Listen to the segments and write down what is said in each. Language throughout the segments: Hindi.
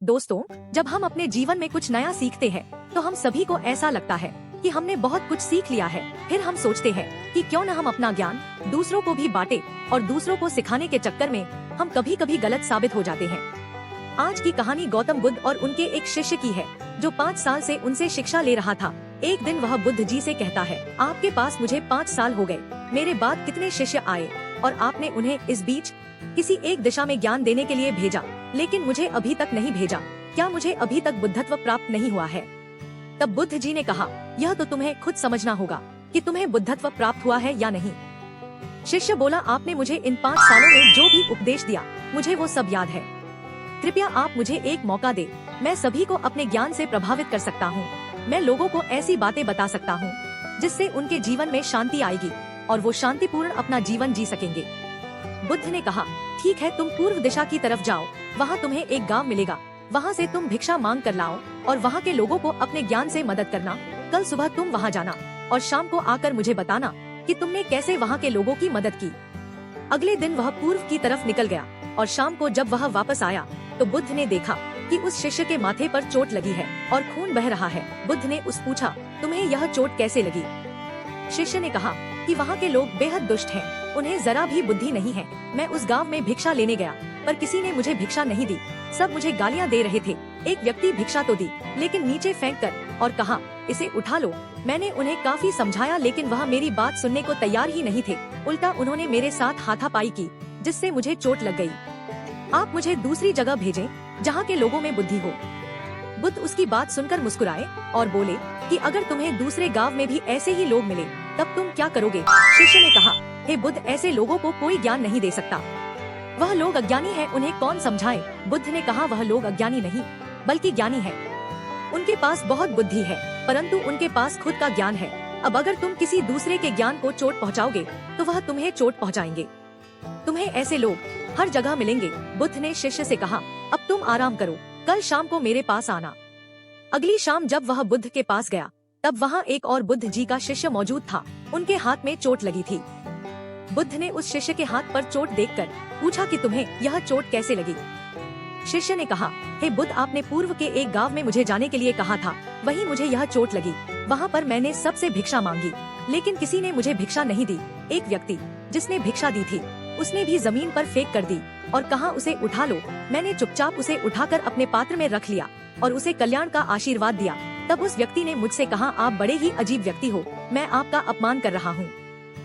दोस्तों, जब हम अपने जीवन में कुछ नया सीखते हैं तो हम सभी को ऐसा लगता है कि हमने बहुत कुछ सीख लिया है। फिर हम सोचते हैं कि क्यों न हम अपना ज्ञान दूसरों को भी बांटे, और दूसरों को सिखाने के चक्कर में हम कभी कभी गलत साबित हो जाते हैं। आज की कहानी गौतम बुद्ध और उनके एक शिष्य की है जो 5 साल से उनसे शिक्षा ले रहा था। एक दिन वह बुद्ध जी से कहता है, आपके पास मुझे 5 साल हो गए, मेरे बाद कितने शिष्य आए और आपने उन्हें इस बीच किसी एक दिशा में ज्ञान देने के लिए भेजा, लेकिन मुझे अभी तक नहीं भेजा। क्या मुझे अभी तक बुद्धत्व प्राप्त नहीं हुआ है? तब बुद्ध जी ने कहा, यह तो तुम्हें खुद समझना होगा कि तुम्हें बुद्धत्व प्राप्त हुआ है या नहीं। शिष्य बोला, आपने मुझे इन 5 सालों में जो भी उपदेश दिया मुझे वो सब याद है। कृपया आप मुझे एक मौका दे, मैं सभी को अपने ज्ञान से प्रभावित कर सकता हूँ। मैं लोगों को ऐसी बातें बता सकता हूँ जिससे उनके जीवन में शांति आएगी और वो शांतिपूर्ण अपना जीवन जी सकेंगे। बुद्ध ने कहा, ठीक है, तुम पूर्व दिशा की तरफ जाओ, वहाँ तुम्हें एक गांव मिलेगा, वहाँ से तुम भिक्षा मांग कर लाओ और वहाँ के लोगों को अपने ज्ञान से मदद करना। कल सुबह तुम वहाँ जाना और शाम को आकर मुझे बताना कि तुमने कैसे वहाँ के लोगों की मदद की। अगले दिन वह पूर्व की तरफ निकल गया और शाम को जब वह वापस आया तो बुद्ध ने देखा कि उस शिष्य के माथे पर चोट लगी है और खून बह रहा है। बुद्ध ने उस पूछा, तुम्हें यह चोट कैसे लगी? शिष्य ने कहा कि वहाँ के लोग बेहद दुष्ट हैं, उन्हें जरा भी बुद्धि नहीं है। मैं उस गांव में भिक्षा लेने गया पर किसी ने मुझे भिक्षा नहीं दी, सब मुझे गालियाँ दे रहे थे। एक व्यक्ति भिक्षा तो दी लेकिन नीचे फेंक कर और कहा, इसे उठा लो। मैंने उन्हें काफी समझाया लेकिन वह मेरी बात सुनने को तैयार ही नहीं थे। उल्टा उन्होंने मेरे साथ हाथापाई की जिससे मुझे चोट लग गई। आप मुझे दूसरी जगह भेजें जहाँ के लोगों में बुद्धि हो। बुद्ध उसकी बात सुनकर मुस्कुराए और बोले कि अगर तुम्हें दूसरे गांव में भी ऐसे ही लोग मिले तब तुम क्या करोगे? शिष्य ने कहा, हे बुद्ध, ऐसे लोगों को कोई ज्ञान नहीं दे सकता, वह लोग अज्ञानी हैं, उन्हें कौन समझाए? बुद्ध ने कहा, वह लोग अज्ञानी नहीं बल्कि ज्ञानी हैं। उनके पास बहुत बुद्धि है परंतु उनके पास खुद का ज्ञान है। अब अगर तुम किसी दूसरे के ज्ञान को चोट पहुँचाओगे तो वह तुम्हें चोट पहुँचाएंगे। तुम्हें ऐसे लोग हर जगह मिलेंगे। बुद्ध ने शिष्य से कहा, अब तुम आराम करो, कल शाम को मेरे पास आना। अगली शाम जब वह बुद्ध के पास गया तब वहाँ एक और बुद्ध जी का शिष्य मौजूद था। उनके हाथ में चोट लगी थी। बुद्ध ने उस शिष्य के हाथ पर चोट देखकर पूछा कि तुम्हें यह चोट कैसे लगी? शिष्य ने कहा, हे बुद्ध, आपने पूर्व के एक गांव में मुझे जाने के लिए कहा था, वहीं मुझे यह चोट लगी। वहाँ पर मैंने सबसे भिक्षा मांगी लेकिन किसी ने मुझे भिक्षा नहीं दी। एक व्यक्ति जिसने भिक्षा दी थी उसने भी जमीन पर फेंक कर दी और कहा, उसे उठा लो। मैंने चुपचाप उसे उठाकर अपने पात्र में रख लिया और उसे कल्याण का आशीर्वाद दिया। तब उस व्यक्ति ने मुझसे कहा, आप बड़े ही अजीब व्यक्ति हो, मैं आपका अपमान कर रहा हूँ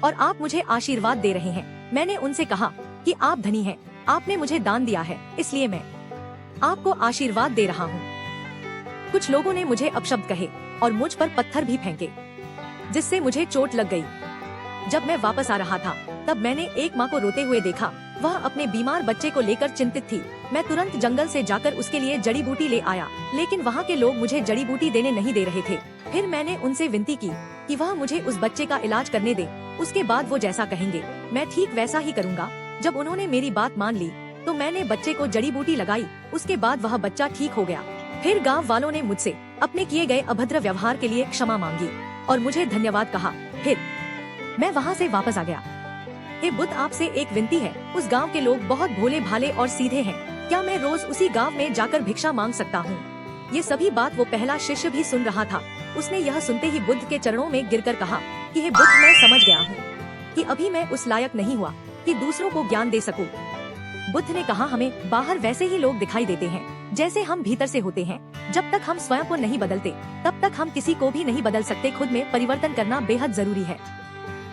और आप मुझे आशीर्वाद दे रहे हैं। मैंने उनसे कहा कि आप धनी हैं, आपने मुझे दान दिया है, इसलिए मैं आपको आशीर्वाद दे रहा हूँ। कुछ लोगों ने मुझे अपशब्द कहे और मुझ पर पत्थर भी फेंके जिससे मुझे चोट लग गई। जब मैं वापस आ रहा था तब मैंने एक माँ को रोते हुए देखा, वह अपने बीमार बच्चे को लेकर चिंतित थी। मैं तुरंत जंगल से जाकर उसके लिए जड़ी बूटी ले आया लेकिन वहाँ के लोग मुझे जड़ी बूटी देने नहीं दे रहे थे। फिर मैंने उनसे विनती की कि वह मुझे उस बच्चे का इलाज करने दे, उसके बाद वो जैसा कहेंगे मैं ठीक वैसा ही करूँगा। जब उन्होंने मेरी बात मान ली तो मैंने बच्चे को जड़ी बूटी लगाई, उसके बाद वह बच्चा ठीक हो गया। फिर गाँव वालों ने मुझसे अपने किए गए अभद्र व्यवहार के लिए क्षमा मांगी और मुझे धन्यवाद कहा। फिर मैं वहाँ से वापस आ गया। हे बुद्ध, आपसे एक विनती है, उस गांव के लोग बहुत भोले भाले और सीधे हैं, क्या मैं रोज उसी गांव में जाकर भिक्षा मांग सकता हूँ? ये सभी बात वो पहला शिष्य भी सुन रहा था। उसने यह सुनते ही बुद्ध के चरणों में गिरकर कहा कि हे बुद्ध, मैं समझ गया हूँ कि अभी मैं उस लायक नहीं हुआ कि दूसरों को ज्ञान दे सकूं। बुद्ध ने कहा, हमें बाहर वैसे ही लोग दिखाई देते हैं जैसे हम भीतर से होते हैं। जब तक हम स्वयं को नहीं बदलते तब तक हम किसी को भी नहीं बदल सकते। खुद में परिवर्तन करना बेहद जरूरी है।